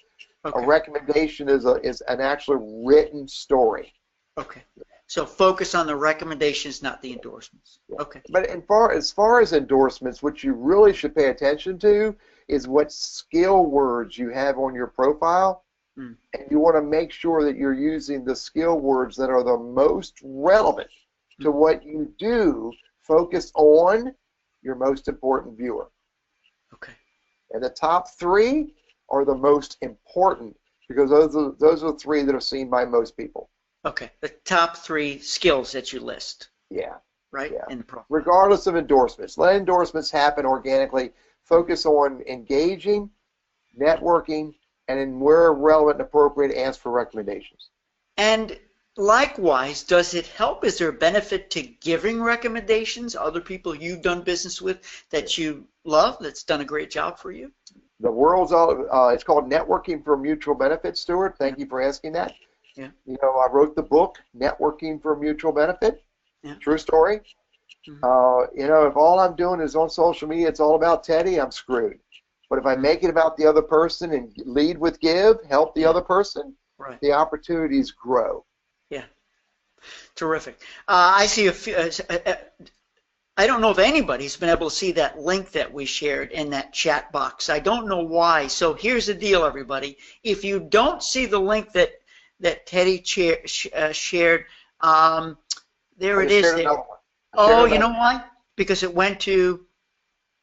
Okay. A recommendation is an actual written story. Okay. So focus on the recommendations, not the endorsements. Okay. But as far as endorsements, what you really should pay attention to is what skill words you have on your profile, and you want to make sure that you're using the skill words that are the most relevant to what you do. Focus on your most important viewer. Okay. And the top three are the most important because those are the three that are seen by most people. Okay. The top three skills that you list. Yeah. Right? Yeah. In the profile. Regardless of endorsements. Let endorsements happen organically. Focus on engaging, networking, and then where relevant and appropriate, ask for recommendations. And likewise, does it help? Is there a benefit to giving recommendations? Other people you've done business with that you love, that's done a great job for you? The world's all, it's called Networking for Mutual Benefit, Stuart. Thank you for asking that. Yeah. You know, I wrote the book, Networking for Mutual Benefit. Yeah. True story. You know, if all I'm doing is on social media, it's all about Teddy, I'm screwed. But if I make it about the other person and lead with give, help the other person, right, the opportunities grow. Yeah. Terrific. I see a few, I don't know if anybody's been able to see that link that we shared in that chat box. I don't know why. So here's the deal, everybody. If you don't see the link that Teddy shared, there it is. There. Oh, you know why? Because it went to,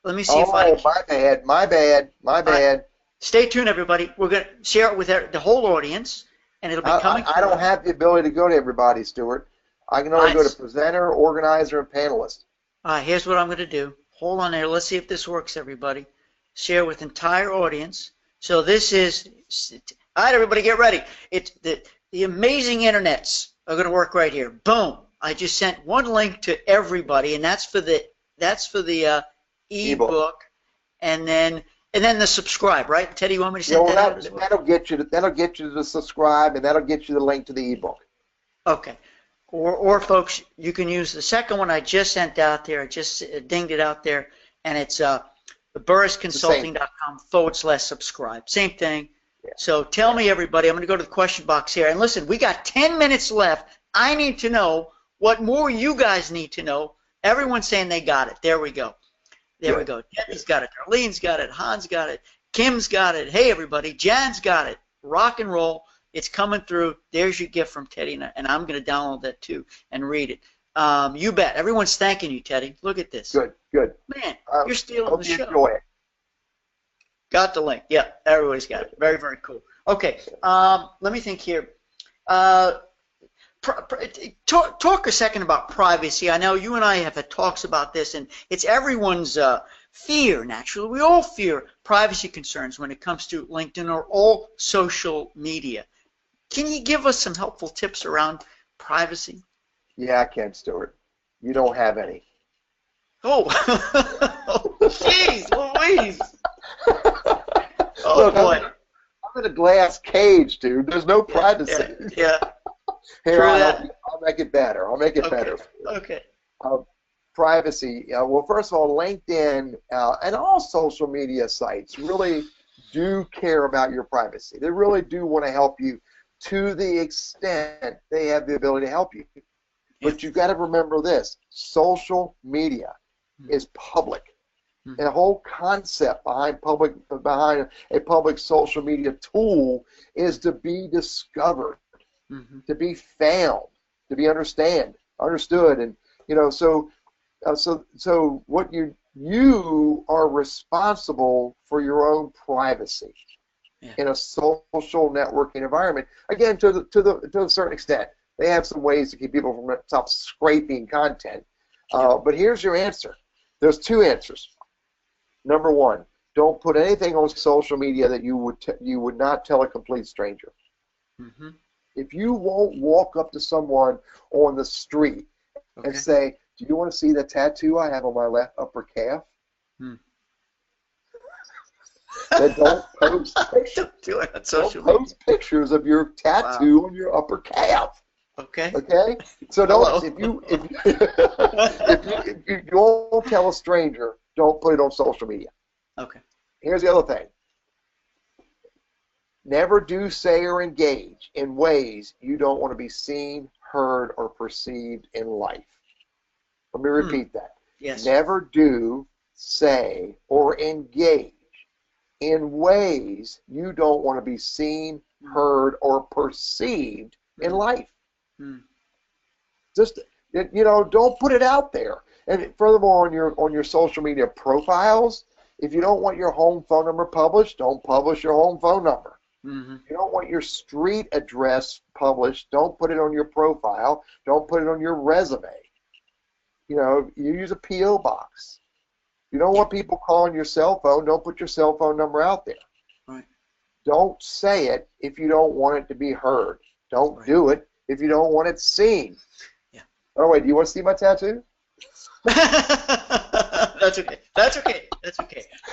let me see if I can. My bad. Stay tuned, everybody. We're going to share it with the whole audience, and it'll be coming. I don't have the ability to go to everybody, Stuart. I can only go to presenter, organizer, and panelist. Here's what I'm going to do. Hold on there. Let's see if this works, everybody. Share with entire audience. So this is, all right, everybody, get ready. It's the amazing internets are going to work right here. Boom. I just sent one link to everybody, and that's for the ebook, and then the subscribe, right? Teddy, you want me to send that out as well? That'll get you to subscribe, and that'll get you the link to the ebook. Okay. Or folks, you can use the second one I just sent out there. I just dinged it out there, and it's burrisconsulting.com/subscribe. Same thing. Yeah. So tell me, everybody, I'm going to go to the question box here. And listen, we got 10 minutes left. I need to know what more you guys need to know. Everyone's saying they got it. There we go. There we go. Teddy's got it. Darlene's got it. Hans got it. Kim's got it. Hey, everybody. Jan's got it. Rock and roll. It's coming through. There's your gift from Teddy, and I'm going to download that too and read it. You bet. Everyone's thanking you, Teddy. Look at this. Good. Man, you're stealing the show. Enjoy it. Got the link. Yeah, everybody's got it. Very, very cool. Okay, let me think here. Talk a second about privacy. I know you and I have had talks about this, and it's everyone's fear, naturally. We all fear privacy concerns when it comes to LinkedIn or all social media. Can you give us some helpful tips around privacy? Yeah, I can, Stuart. You don't have any. Oh, jeez, Louise. Oh, Look, boy. I'm in a glass cage, dude. There's no privacy. Yeah. Here, True I'll make it better. I'll make it better. Okay. Privacy. Well, first of all, LinkedIn and all social media sites really do care about your privacy. They really do want to help you to the extent they have the ability to help you. But you've got to remember this: social media is public. And the whole concept behind a public social media tool is to be discovered, to be found, to be understood, and so what you are responsible for your own privacy in a social networking environment. Again, to a certain extent, they have some ways to keep people from stop scraping content. But here's your answer. There's two answers. Number one, don't put anything on social media that you would not tell a complete stranger. If you won't walk up to someone on the street and say, "Do you want to see the tattoo I have on my left upper calf?" Then don't post pictures of your tattoo on your upper calf. Okay. So don't if you won't tell a stranger, don't put it on social media. Okay. Here's the other thing. Never do, say, or engage in ways you don't want to be seen, heard, or perceived in life. Let me repeat that. Yes. Never do, say, or engage in ways you don't want to be seen, heard, or perceived in life. Just, don't put it out there. And furthermore, on your social media profiles, if you don't want your home phone number published, don't publish your home phone number. If you don't want your street address published, don't put it on your profile. Don't put it on your resume. You use a P.O. box. You don't want people calling your cell phone, don't put your cell phone number out there. Right. Don't say it if you don't want it to be heard. Don't do it if you don't want it seen. Yeah. Oh, wait, do you want to see my tattoo? That's okay.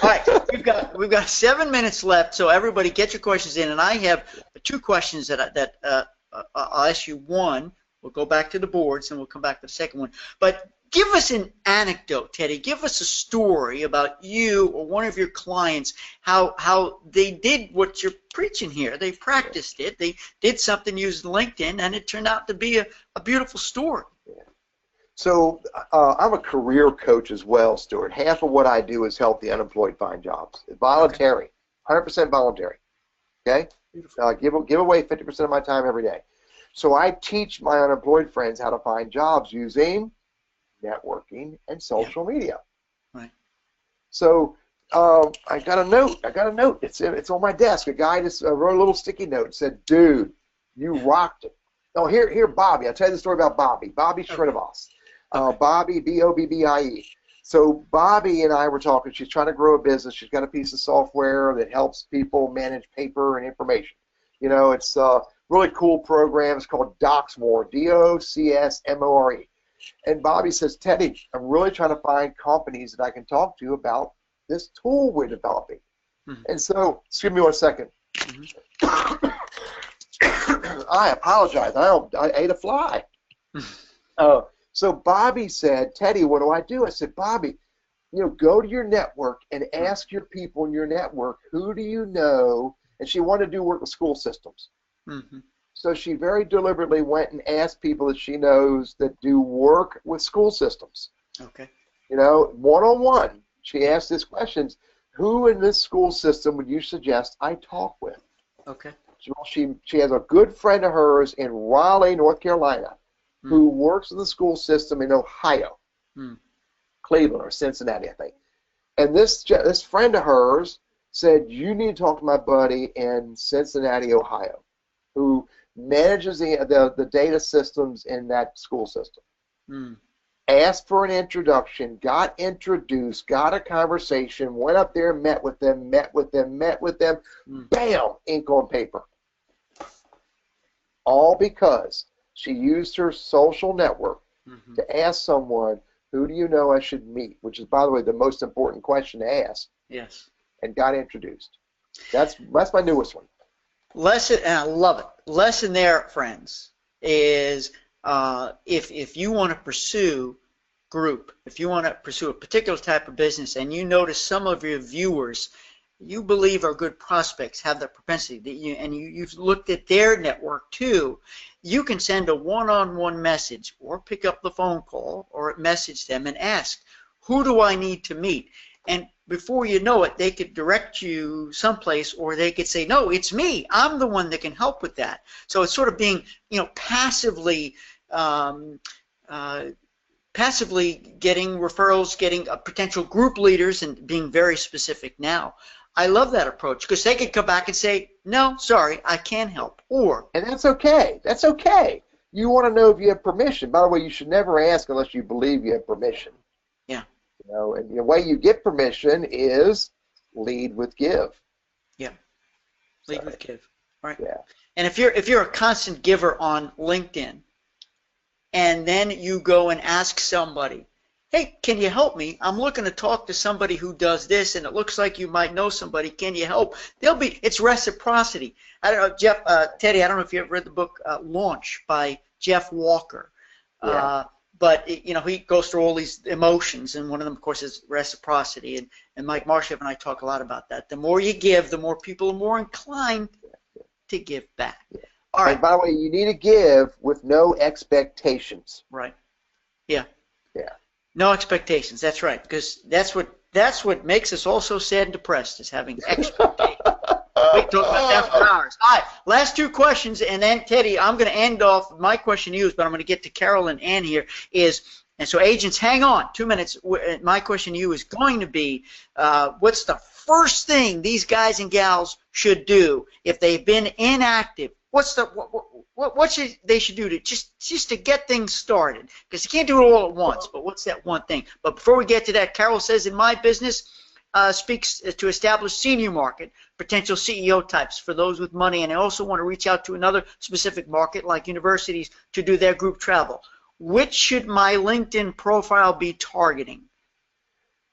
All right, we've got 7 minutes left, so everybody get your questions in, and I have two questions that I'll ask you. One, we'll go back to the boards, and we'll come back to the second one. But give us an anecdote, Teddy. Give us a story about you or one of your clients, how they did what you're preaching here. They practiced it. They did something using LinkedIn, and it turned out to be a beautiful story. So I'm a career coach as well, Stuart. Half of what I do is help the unemployed find jobs. It's voluntary, 100% voluntary. Okay? Give away 50% of my time every day. So I teach my unemployed friends how to find jobs using networking and social media. Right. So I got a note. It's on my desk. A guy just wrote a little sticky note and said, "Dude, you rocked it." Oh, here, Bobby. I'll tell you the story about Bobby. Bobby Srinivas. Bobby, B-O-B-B-I-E. So Bobby and I were talking. She's trying to grow a business. She's got a piece of software that helps people manage paper and information. It's a really cool program. It's called Docsmore, D-O-C-S-M-O-R-E. And Bobby says, "Teddy, I'm really trying to find companies that I can talk to about this tool we're developing." And so, excuse me 1 second. I apologize. I ate a fly. So Bobby said, "Teddy, what do I do?" I said, "Bobby, go to your network and ask your people in your network, who do you know?" And she wanted to do work with school systems. So she very deliberately went and asked people that she knows that do work with school systems. Okay. One-on-one. She asked these questions. Who in this school system would you suggest I talk with? Okay. She has a good friend of hers in Raleigh, North Carolina, who works in the school system in Ohio, Cleveland or Cincinnati, I think. And this friend of hers said, you need to talk to my buddy in Cincinnati, Ohio, who manages the data systems in that school system. Mm. Asked for an introduction, got introduced, got a conversation, went up there, met with them, bam, ink on paper. All because she used her social network to ask someone, who do you know I should meet? Which is, by the way, the most important question to ask. Yes. And got introduced. That's my newest one. Lesson, and I love it. Lesson there, friends, is if you want to pursue group, if you want to pursue a particular type of business, and you notice some of your viewers you believe are good prospects, have the propensity that you've looked at their network too, you can send a one-on-one message or pick up the phone call or message them and ask, who do I need to meet? And before you know it, they could direct you someplace, or they could say, no, it's me. I'm the one that can help with that. So it's sort of being, passively getting referrals, getting potential group leaders, and being very specific now. I love that approach, because they could come back and say, no, sorry, I can't help. And that's okay. That's okay. You want to know if you have permission. By the way, you should never ask unless you believe you have permission. Yeah. And the way you get permission is lead with give. Yeah. Lead with give. Right. Yeah. And if you're a constant giver on LinkedIn, and then you go and ask somebody, hey, can you help me? I'm looking to talk to somebody who does this, and it looks like you might know somebody. Can you help? It's reciprocity. I don't know, Jeff, Teddy, I don't know if you ever read the book Launch by Jeff Walker. Yeah. But he goes through all these emotions, and one of them, of course, is reciprocity. And Mike Marshev and I talk a lot about that. The more you give, the more people are more inclined to give back. Yeah. All right. And by the way, you need to give with no expectations. Right. Yeah. Yeah. No expectations. That's right. Because that's what makes us all so sad and depressed, is having expectations. We can talk about that for hours. All right, last two questions, and then, Teddy, I'm going to end off. My question to you is, but I'm going to get to Carol and Ann here, and so agents, hang on, 2 minutes. My question to you is going to be, what's the first thing these guys and gals should do if they've been inactive? What should they do to just to get things started? Because you can't do it all at once, but what's that one thing? But before we get to that, Carol says, in my business, speaks to establish senior market, potential CEO types for those with money, and I also want to reach out to another specific market like universities to do their group travel. Which should my LinkedIn profile be targeting?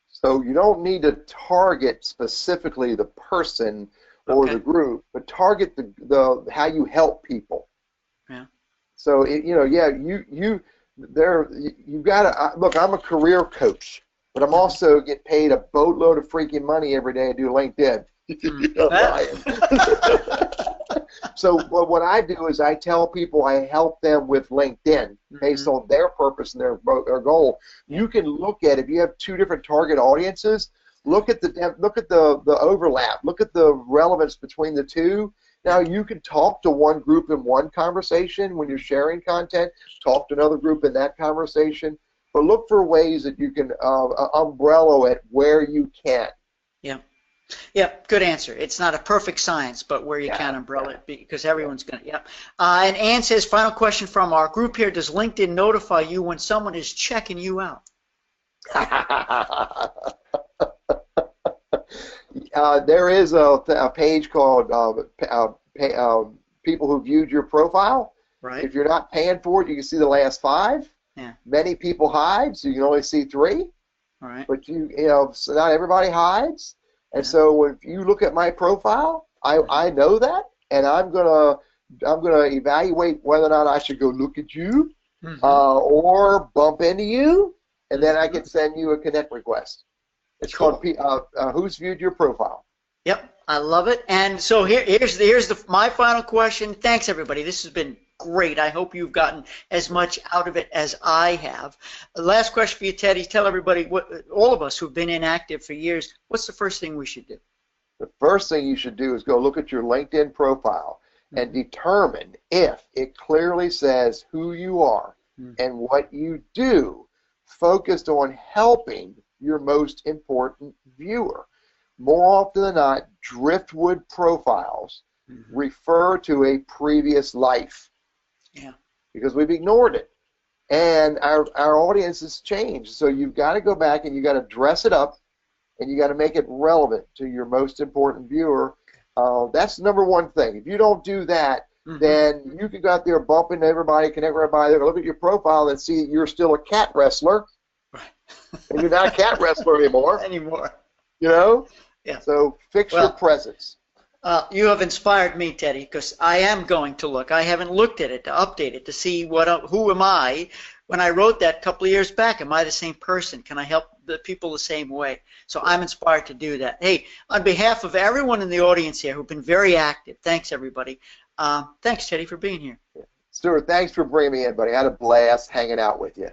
So you don't need to target specifically the person or the group, but target the how you help people. Yeah. So you've got to look. I'm a career coach, but I'm also get paid a boatload of freaking money every day to do LinkedIn. So what I do is I tell people I help them with LinkedIn based on their purpose and their goal. You can look at, if you have two different target audiences, look at the overlap, look at the relevance between the two. Now you can talk to one group in one conversation when you're sharing content, talk to another group in that conversation, but look for ways that you can umbrella it where you can. Yeah. Yeah, good answer. It's not a perfect science, but where you can umbrella it, because everyone's going to, and Ann says, final question from our group here, does LinkedIn notify you when someone is checking you out? There is a page called people who viewed your profile. Right. If you're not paying for it, you can see the last 5. Yeah. Many people hide, so you can only see 3. All right. But so not everybody hides. And so if you look at my profile, I know that, and I'm gonna evaluate whether or not I should go look at you, or bump into you, and then I can send you a connect request. It's called Who's Viewed Your Profile. Yep, I love it. And so here's my final question. Thanks, everybody. This has been great. I hope you've gotten as much out of it as I have. The last question for you, Teddy. Tell everybody, all of us who've been inactive for years, what's the first thing we should do? The first thing you should do is go look at your LinkedIn profile and determine if it clearly says who you are and what you do, focused on helping your most important viewer. more often than not, driftwood profiles refer to a previous life. Yeah. Because we've ignored it. And our audience has changed. So you've got to go back and you've got to dress it up and you got to make it relevant to your most important viewer. That's the number one thing. If you don't do that, then you can go out there bumping everybody, connect everybody. They're going to look at your profile and see you're still a cat wrestler. And you're not a cat wrestler anymore. You know? Yeah. So fix your presence. You have inspired me, Teddy, because I am going to look. I haven't looked at it to update it to see who am I. When I wrote that a couple of years back, am I the same person? Can I help the people the same way? So I'm inspired to do that. Hey, on behalf of everyone in the audience here who've been very active, thanks everybody. Thanks, Teddy, for being here. Stuart, thanks for bringing me in, buddy. I had a blast hanging out with you.